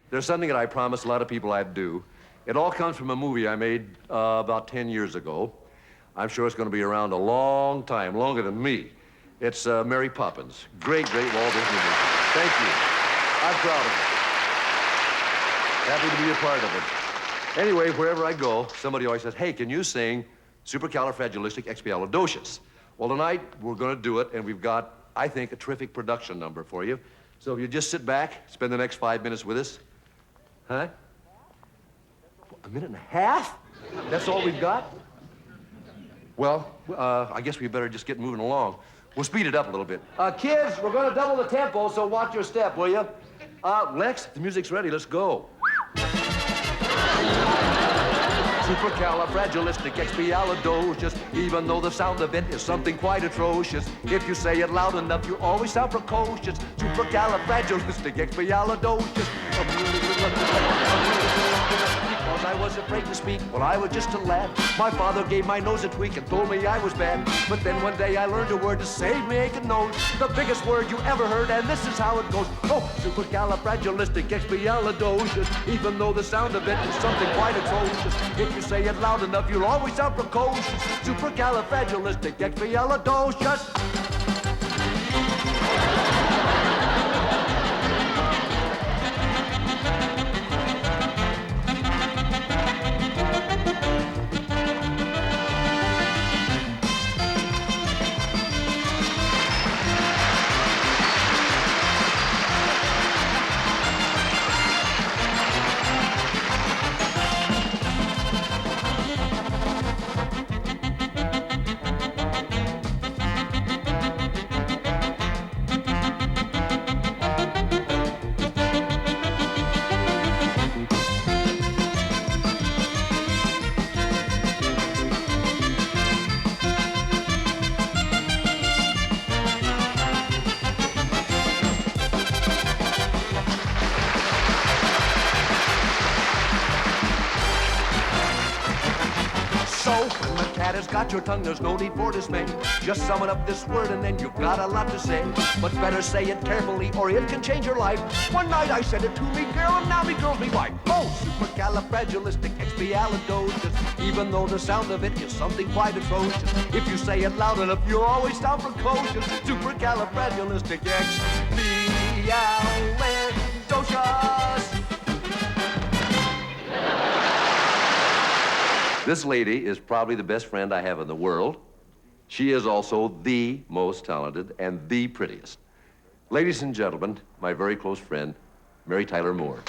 There's something that I promised a lot of people I'd do. It all comes from a movie I made about 10 years ago. I'm sure it's going to be around a long time, longer than me. It's Mary Poppins. Great, great Walt Disney movie. Thank you. I'm proud of it. Happy to be a part of it. Anyway, wherever I go, somebody always says, hey, can you sing Supercalifragilistic? Well, tonight we're going to do it, and we've got, I think, a terrific production number for you. So if you just sit back, spend the next 5 minutes with us. Huh? A minute and a half? That's all we've got? Well, I guess we better just get moving along. We'll speed it up a little bit. Kids, we're going to double the tempo, so watch your step, will you? Lex, the music's ready. Let's go. Supercalifragilistic, even though the sound of it is something quite atrocious. If you say it loud enough, you always sound precocious. Supercalifragilistic, because I was afraid to speak, well, I was just a lad. My father gave my nose a tweak and told me I was bad. But then one day I learned a word to save me aching nose. The biggest word you ever heard, and this is how it goes. Oh, supercalifragilistic, even though the sound of it is something quite atrocious. If you say it loud enough, you'll always sound precocious. Supercalifragilistic, got your tongue, there's no need for dismay. Just summon up this word and then you've got a lot to say. But better say it carefully or it can change your life. One night I said it to me girl and now me girl's me wife. Oh, supercalifragilistic, even though the sound of it is something quite atrocious. If you say it loud enough, you'll always sound precocious. Supercalifragilistic, This lady is probably the best friend I have in the world. She is also the most talented and the prettiest. Ladies and gentlemen, my very close friend, Mary Tyler Moore.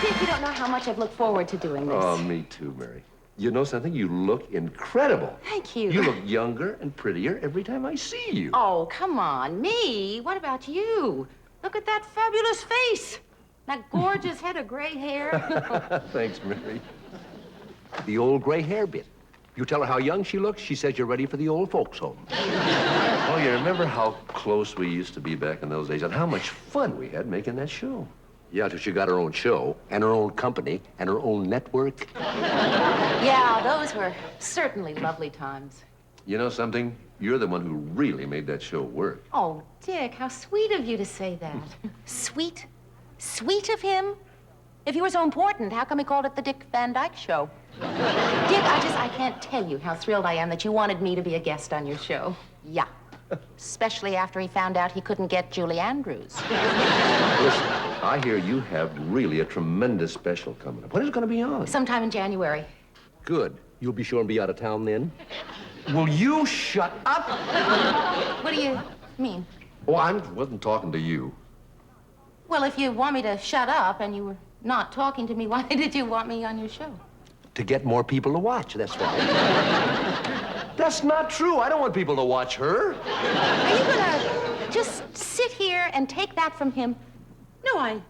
Dick, you don't know how much I've looked forward to doing this. Oh, me too, Mary. You know something? You look incredible. Thank you. You look younger and prettier every time I see you. Oh, come on. Me? What about you? Look at that fabulous face. That gorgeous head of gray hair. Thanks, Mary. The old gray hair bit. You tell her how young she looks, she says you're ready for the old folks' home. Oh, you remember how close we used to be back in those days and how much fun we had making that show? Yeah, till she got her own show and her own company and her own network. Yeah, those were certainly lovely times. You know something? You're the one who really made that show work. Oh, Dick, how sweet of you to say that. Sweet? Sweet of him? If you were so important, how come he called it the Dick Van Dyke Show? Dick, I can't tell you how thrilled I am that you wanted me to be a guest on your show. Yeah. Especially after he found out he couldn't get Julie Andrews. Listen, I hear you have really a tremendous special coming up. When is it going to be on? Sometime in January. Good. You'll be sure and be out of town then? Will you shut up? What do you mean? Oh, I wasn't talking to you. Well, if you want me to shut up and you were not talking to me, why did you want me on your show? To get more people to watch, that's why. That's not true. I don't want people to watch her. Are you gonna just sit here and take that from him? No, I'm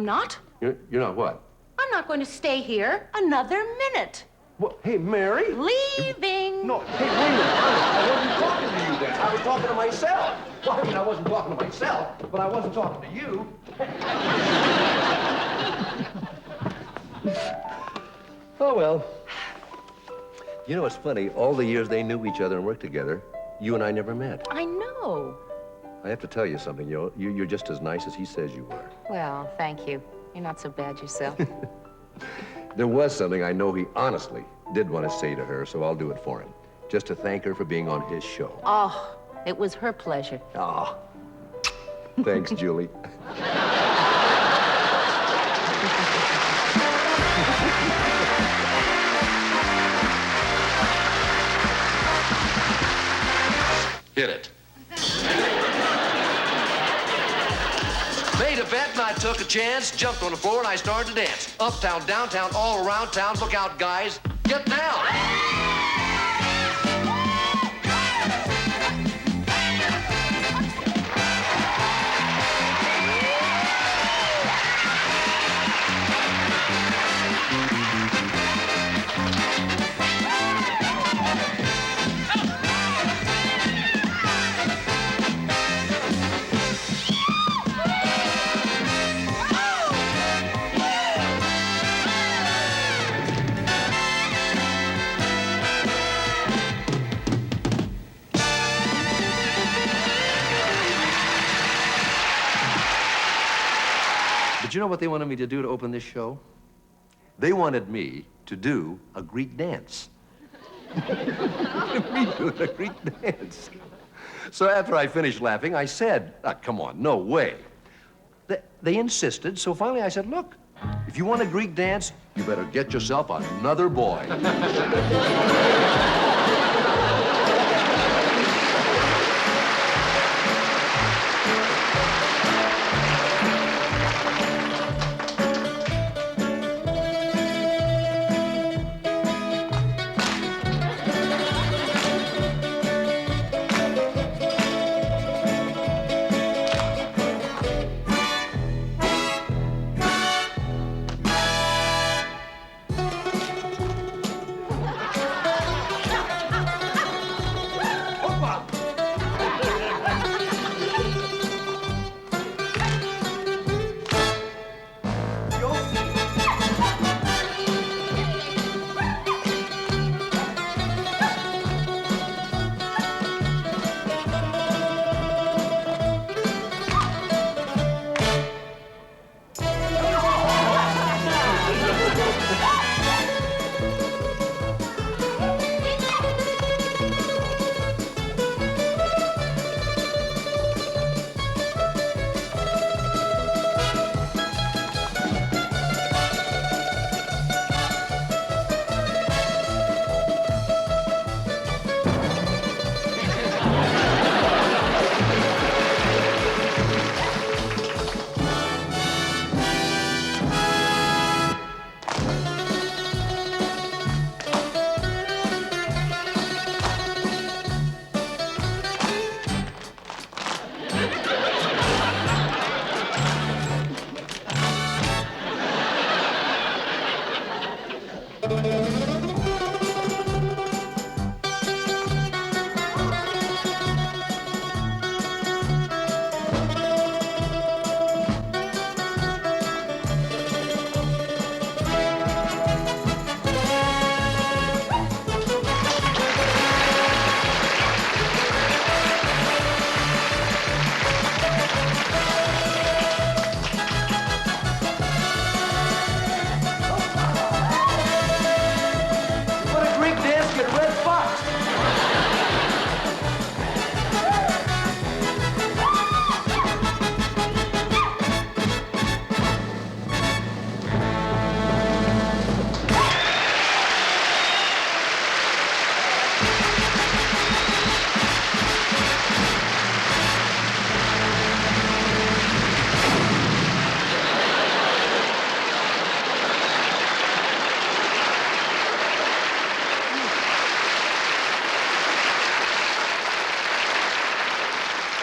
not. You're not what? I'm not going to stay here another minute. Well, hey, Mary. Leaving. No, hey, wait a minute. I wasn't talking to you then. I was talking to myself. Well, I mean, I wasn't talking to myself, but I wasn't talking to you. Oh, well. You know, it's funny. All the years they knew each other and worked together, you and I never met. I know. I have to tell you something, you're just as nice as he says you were. Well, thank you. You're not so bad yourself. There was something I know he honestly did want to say to her, so I'll do it for him. Just to thank her for being on his show. Oh, it was her pleasure. Ah. Thanks, Julie. Hit it. Made a bet and I took a chance, jumped on the floor and I started to dance. Uptown, downtown, all around town. Look out, guys. Get down. But you know what they wanted me to do to open this show? They wanted me to do a Greek dance. Me doing a Greek dance. So after I finished laughing, I said, come on, no way. They insisted, so finally I said, look, if you want a Greek dance, you better get yourself another boy.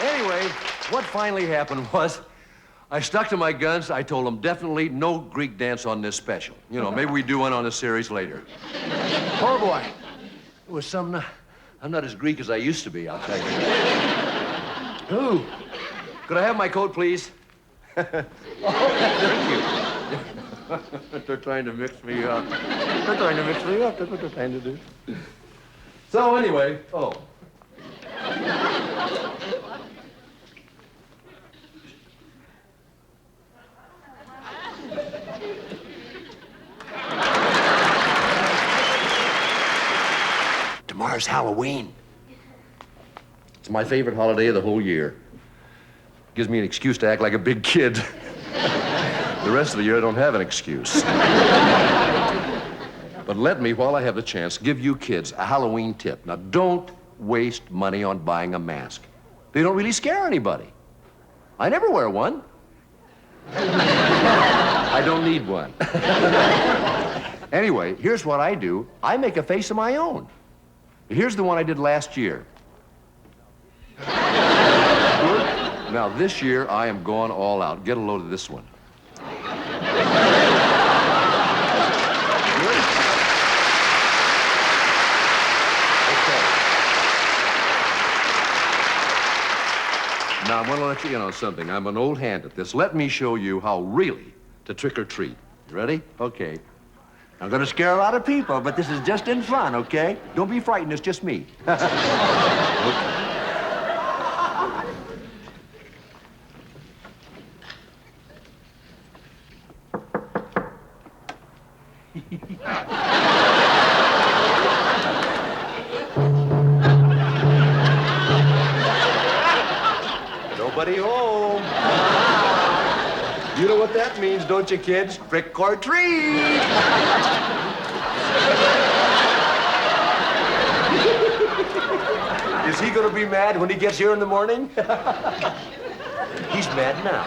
Anyway, what finally happened was I stuck to my guns. I told them definitely no Greek dance on this special. You know, maybe we do one on the series later. Oh, boy. It was some... I'm not as Greek as I used to be, I'll tell you. Ooh. Could I have my coat, please? Oh, thank you. They're trying to mix me up. They're trying to mix me up. That's what they're trying to do. So anyway, tomorrow's Halloween. It's my favorite holiday of the whole year. Gives me an excuse to act like a big kid. The rest of the year, I don't have an excuse. But let me, while I have the chance, give you kids a Halloween tip. Now, don't waste money on buying a mask. They don't really scare anybody. I never wear one. I don't need one. Anyway, here's what I do. I make a face of my own. Here's the one I did last year. Good? Now, this year, I am going all out. Get a load of this one. Good? Okay. Now, I'm going to let you in on something. I'm an old hand at this. Let me show you how really to trick or treat. You ready? Okay. I'm going to scare a lot of people, but this is just in fun, okay? Don't be frightened. It's just me. Okay. Nobody home. You know what that means, don't you, kids? Trick or treat. Is he gonna be mad when he gets here in the morning? He's mad now.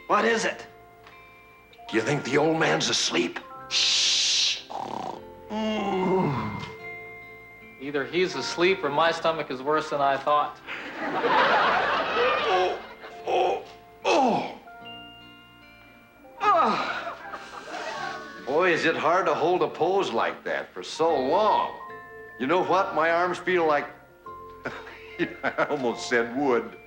What is it? Do you think the old man's asleep? Shh. Either he's asleep or my stomach is worse than I thought. Boy, is it hard to hold a pose like that for so long. You know what? My arms feel like... I almost said wood.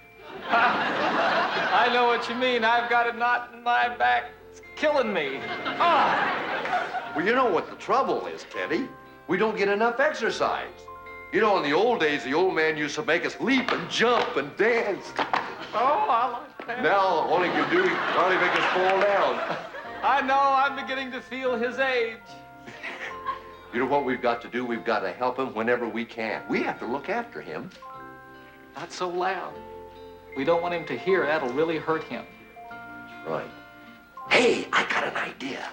I know what you mean. I've got a knot in my back. It's killing me. Well, you know what the trouble is, Teddy? We don't get enough exercise. You know, in the old days, the old man used to make us leap and jump and dance. Oh, I like that. Now, all he can do is hardly make us fall down. I know. I'm beginning to feel his age. You know what we've got to do? We've got to help him whenever we can. We have to look after him. Not so loud. We don't want him to hear. That'll really hurt him. Right. Hey, I got an idea.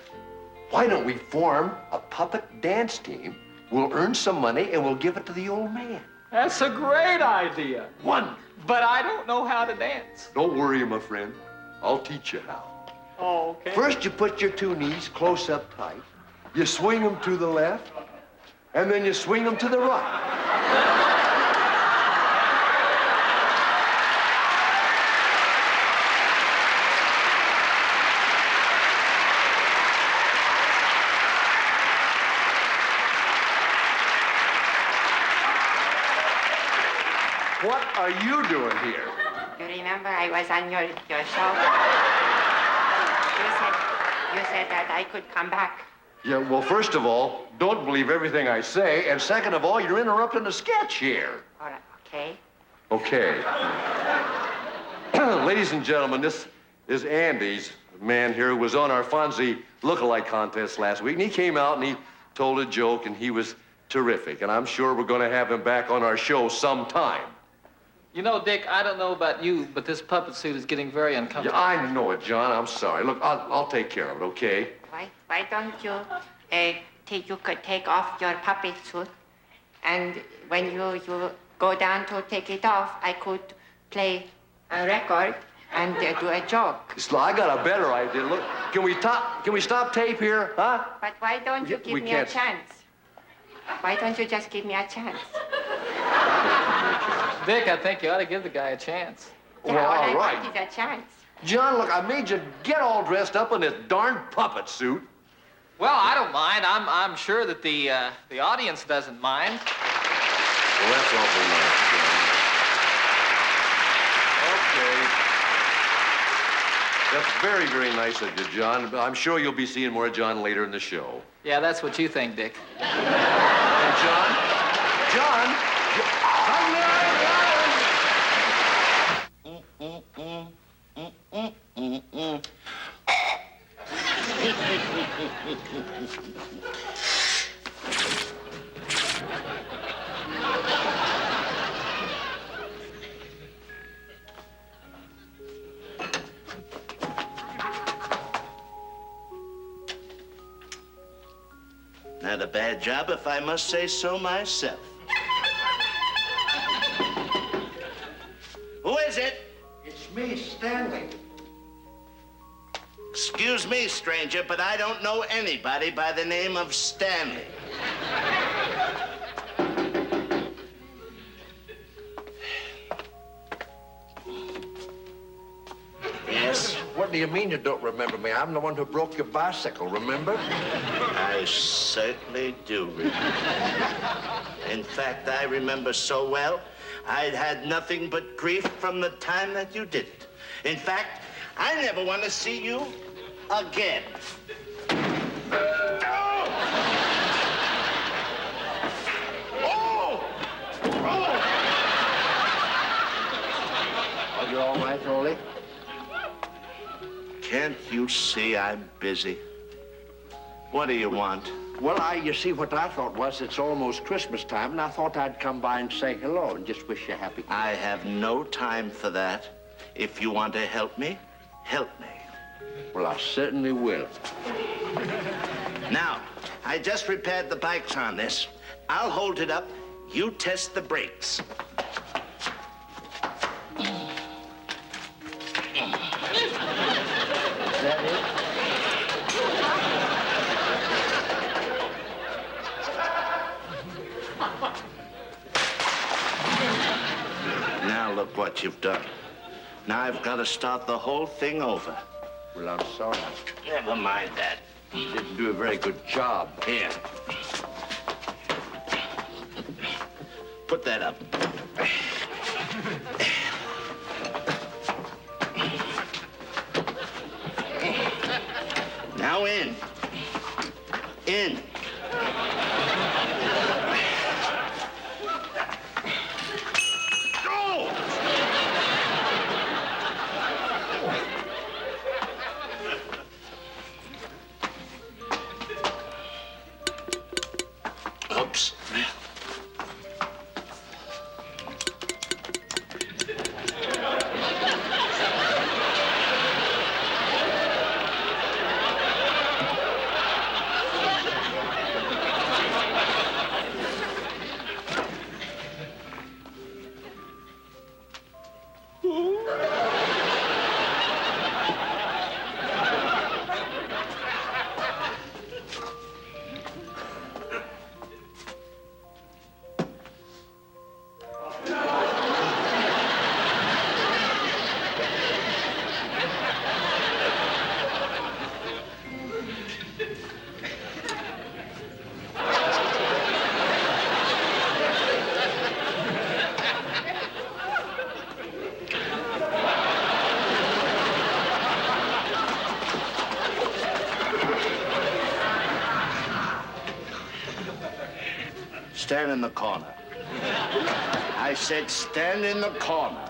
Why don't we form a puppet dance team? We'll earn some money and we'll give it to the old man. That's a great idea. One. But I don't know how to dance. Don't worry, my friend. I'll teach you how. Oh, okay. First, you put your two knees close up tight. You swing them to the left, and then you swing them to the right. What are you doing here? You remember I was on your show? You said that I could come back. Yeah, well, first of all, don't believe everything I say, and second of all, you're interrupting the sketch here. All right, okay. Okay. Ladies and gentlemen, this is Andy's man here who was on our Fonzie look-alike contest last week, and he came out and he told a joke, and he was terrific, and I'm sure we're going to have him back on our show sometime. You know, Dick, I don't know about you, but this puppet suit is getting very uncomfortable. Yeah, I know it, John. I'm sorry. Look, I'll take care of it, okay? Why don't you, you could take off your puppet suit, and when you go down to take it off, I could play a record, and do a joke. I got a better idea. Look, can we stop tape here, huh? But why don't you give We me can't. a chance? Why don't you just give me a chance? Dick, I think you ought to give the guy a chance. Yeah, Well, all all I right. want is a chance. John, look, I made you get all dressed up in this darn puppet suit. Well, I don't mind. I'm sure that the audience doesn't mind. Well, that's awfully nice, John. Okay. That's very, very nice of you, John. I'm sure you'll be seeing more of John later in the show. Yeah, that's what you think, Dick. And John, hug me out. Not a bad job, if I must say so myself. Who is it? It's me, Stanley. Excuse me, stranger, but I don't know anybody by the name of Stanley. Yes? What do you mean you don't remember me? I'm the one who broke your bicycle, remember? I certainly do remember. In fact, I remember so well, I'd had nothing but grief from the time that you did it. In fact, I never want to see you again. Are you all right, Rolly? Can't you see I'm busy? What do you want? Well, you see, what I thought was it's almost Christmas time, and I thought I'd come by and say hello and just wish you happy Christmas. I have no time for that. If you want to help me, help me. Well, I certainly will. Now, I just repaired the bikes on this. I'll hold it up. You test the brakes. Is that it? Now look what you've done. Now I've got to start the whole thing over. Well, I'm sorry. Never mind that. You didn't do a very good job. Here. Put that up. Now in. In. Oops. Stand in the corner. I said stand in the corner.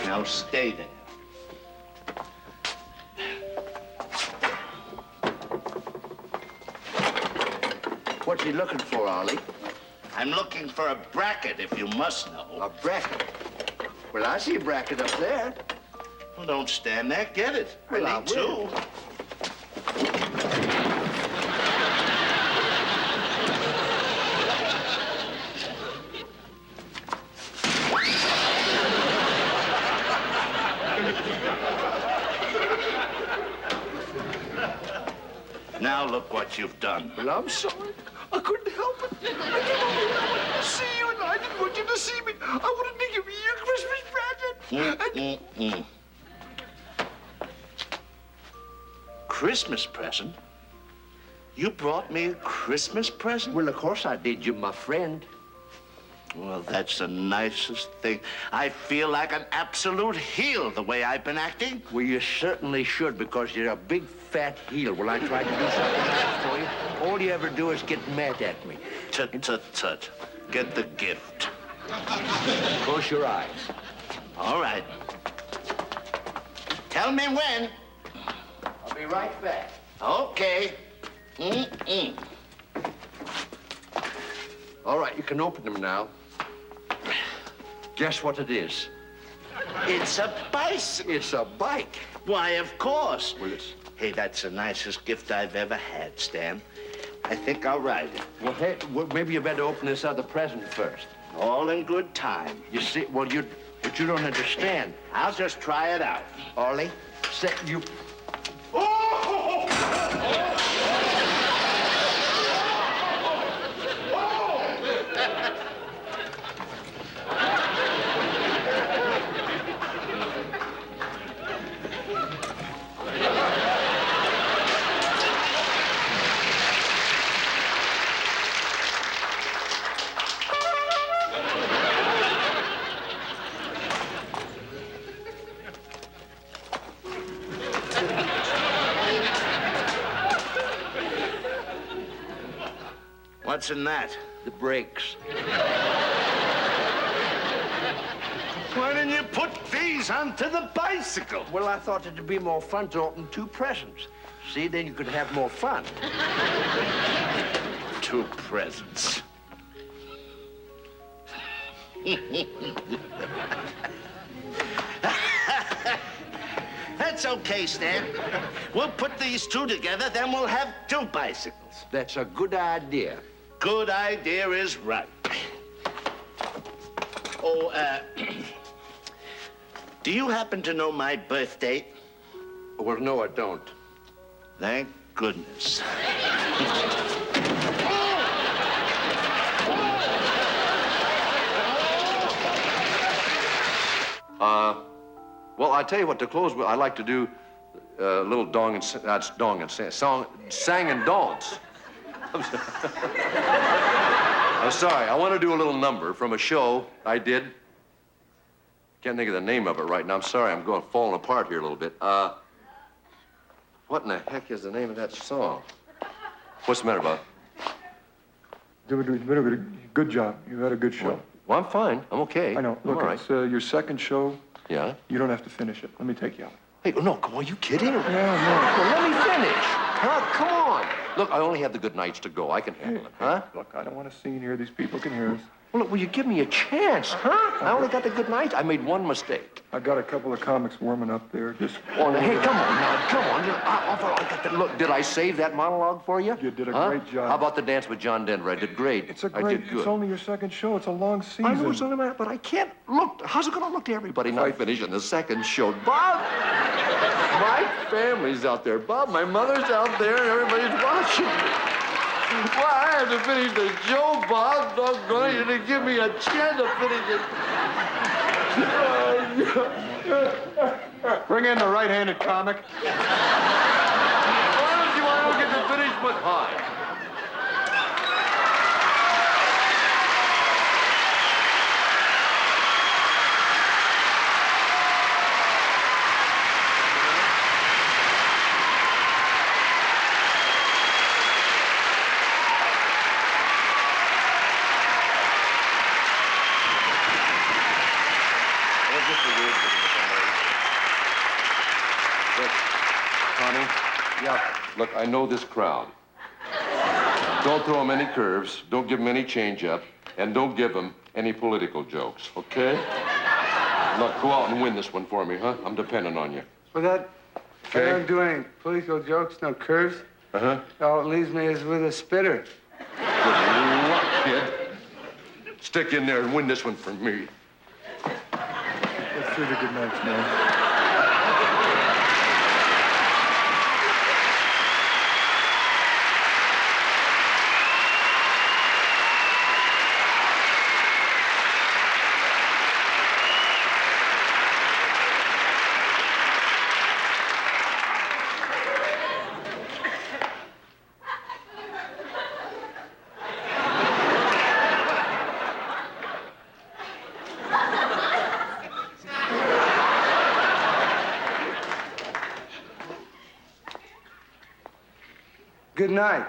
Now stay there. What's he looking for, Ollie? I'm looking for a bracket, if you must know. A bracket. Well, I see a bracket up there. Well, don't stand there. Get it. Well, I I need two. will. Now look what you've done. Well, I'm sorry. I couldn't help it. I came over here. I wanted to see you, and I didn't want you to see me. I wanted to give you your Christmas present. Christmas present? You brought me a Christmas present? Well, of course I did. You're my friend. Well, that's the nicest thing. I feel like an absolute heel the way I've been acting. Well, you certainly should, because you're a big, fat heel. When I try to do something nice for you, all you ever do is get mad at me. Tut, tut, tut. Get the gift. Close your eyes. All right. Tell me when. I'll be right back. Okay. All right, you can open them now. Guess what it is? It's a bicycle. It's a bike. Why, of course. Well, it's... Hey, that's the nicest gift I've ever had, Stan. I think I'll ride it. Well, hey, maybe you better open this other present first. All in good time. You see, but you don't understand. I'll just try it out. Arlie, say you... What's in that? The brakes. Why didn't you put these onto the bicycle? Well, I thought it'd be more fun to open two presents. See, then you could have more fun. Two presents. That's okay, Stan. We'll put these two together, then we'll have two bicycles. That's a good idea. Good idea is right. Oh, do you happen to know my birth date? Well, no, I don't. Thank goodness. Well, I tell you what, to close with, I like to do a little dong and that's dong and song, sang and dance. I'm sorry. I want to do a little number from a show I did. Can't think of the name of it right now. I'm sorry. I'm falling apart here a little bit. What in the heck is the name of that song? What's the matter, Bob? Good job. You had a good show. Well, I'm fine. I'm okay. I know. I'm Look, all right. it's your second show. Yeah? You don't have to finish it. Let me take you out. Hey, no, come on. You kidding? Yeah, Well, let me finish. Huh? Come on. Look, I only have the good nights to go. I can handle it, huh? Look, I don't want to sing here. These people can hear us. Well, look, will you give me a chance, huh? I only got the good nights. I made one mistake. I got a couple of comics warming up there. Just. Oh, now, hey, come on now. Come on. Look, did I save that monologue for you? You did a Huh? great job. How about the dance with John Denver? I did great. It's a I great. did good. It's only your second show. It's a long season. I know it's only my, but I can't look. How's it going to look to everybody not finishing the second show? Bob, my family's out there. Bob, my mother's out there, and everybody's watching. Well, I have to finish the show, Bob. Doggone it, you didn't give me a chance to finish it. Bring in the right-handed comic. Why don't you want to get to finish my time? Look, I know this crowd. Don't throw them any curves, don't give them any change-up, and don't give them any political jokes, okay? Look, go out and win this one for me, huh? I'm depending on you. Well, that I Okay. don't do any political jokes, no curves. Uh-huh. All it leaves me is with a spitter. Good luck, kid. Stick in there and win this one for me. Let's do the good nights, man. Good night.